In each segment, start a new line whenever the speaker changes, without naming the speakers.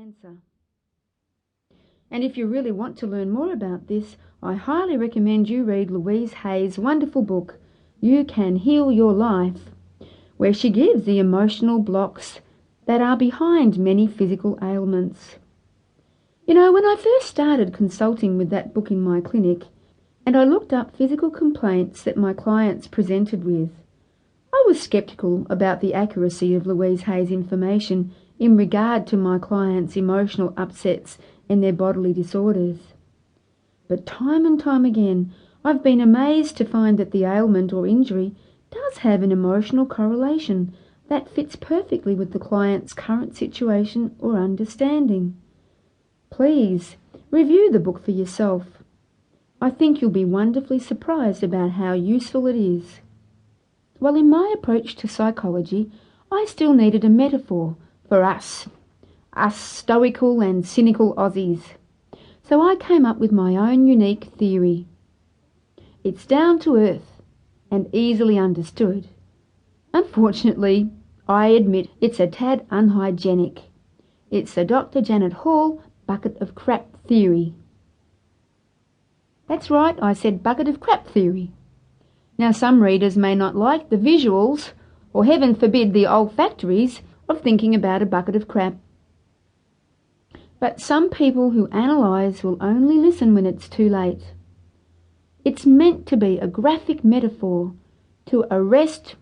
answer. And if you really want to learn more about this, I highly recommend you read Louise Hay's wonderful book, You Can Heal Your Life, where she gives the emotional blocks that are behind many physical ailments. You know, when I first started consulting with that book in my clinic, and I looked up physical complaints that my clients presented with, I was sceptical about the accuracy of Louise Hay's information in regard to my clients' emotional upsets and their bodily disorders. But time and time again, I've been amazed to find that the ailment or injury does have an emotional correlation that fits perfectly with the client's current situation or understanding. Please review the book for yourself. I think you'll be wonderfully surprised about how useful it is. Well, in my approach to psychology, I still needed a metaphor for us stoical and cynical Aussies. So I came up with my own unique theory. It's down to earth and easily understood. Unfortunately, I admit it's a tad unhygienic. It's the Dr. Janet Hall bucket of crap theory. That's right, I said bucket of crap theory. Now, some readers may not like the visuals, or heaven forbid the olfactories, of thinking about a bucket of crap. But some people who analyse will only listen when it's too late. It's meant to be a graphic metaphor to arrest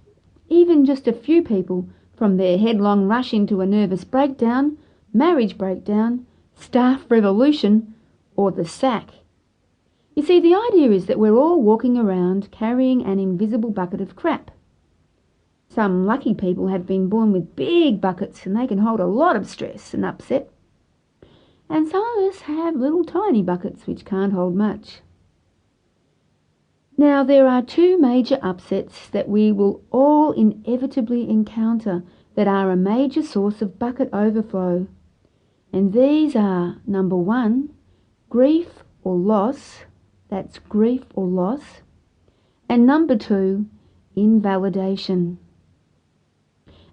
even just a few people from their headlong rush into a nervous breakdown, marriage breakdown, staff revolution, or the sack. You see, the idea is that we're all walking around carrying an invisible bucket of crap. Some lucky people have been born with big buckets and they can hold a lot of stress and upset. And some of us have little tiny buckets which can't hold much. Now, there are two major upsets that we will all inevitably encounter that are a major source of bucket overflow. And these are, number one, grief or loss. That's grief or loss. And number two, invalidation.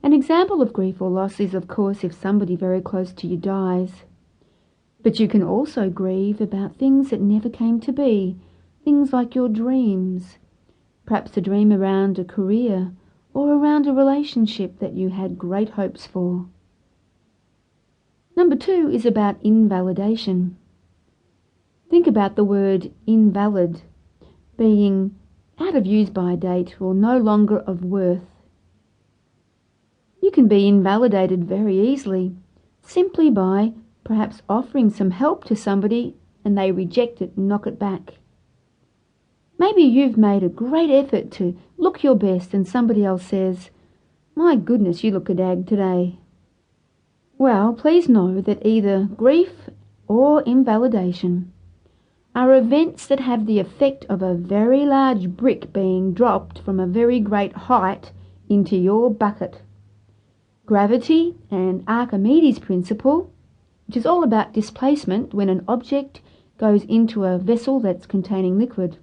An example of grief or loss is, of course, if somebody very close to you dies. But you can also grieve about things that never came to be, things like your dreams, perhaps a dream around a career or around a relationship that you had great hopes for. Number two is about invalidation. Think about the word invalid, being out of use-by date or no longer of worth. You can be invalidated very easily, simply by perhaps offering some help to somebody and they reject it and knock it back. Maybe you've made a great effort to look your best and somebody else says, "My goodness, you look a dag today." Well, please know that either grief or invalidation are events that have the effect of a very large brick being dropped from a very great height into your bucket. Gravity and Archimedes' principle, which is all about displacement when an object goes into a vessel that's containing liquid.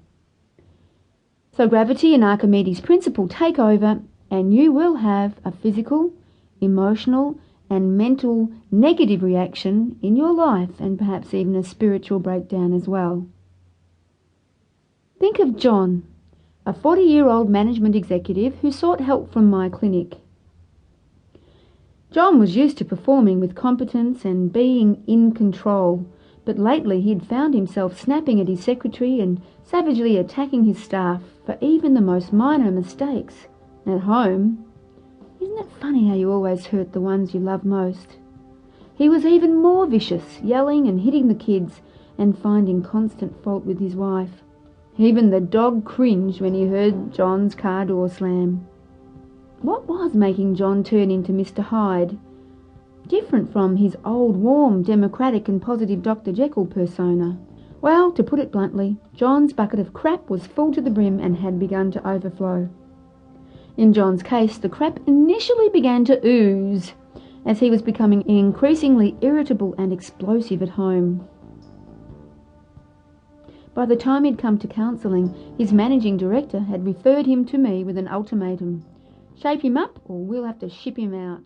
So gravity and Archimedes' principle take over and you will have a physical, emotional and mental negative reaction in your life and perhaps even a spiritual breakdown as well. Think of John, a 40-year-old management executive who sought help from my clinic. John was used to performing with competence and being in control, but lately he'd found himself snapping at his secretary and savagely attacking his staff for even the most minor mistakes. At home, isn't it funny how you always hurt the ones you love most? He was even more vicious, yelling and hitting the kids and finding constant fault with his wife. Even the dog cringed when he heard John's car door slam. What was making John turn into Mr. Hyde? Different from his old, warm, democratic and positive Dr. Jekyll persona. Well, to put it bluntly, John's bucket of crap was full to the brim and had begun to overflow. In John's case, the crap initially began to ooze as he was becoming increasingly irritable and explosive at home. By the time he'd come to counselling, his managing director had referred him to me with an ultimatum. Shape him up or we'll have to ship him out.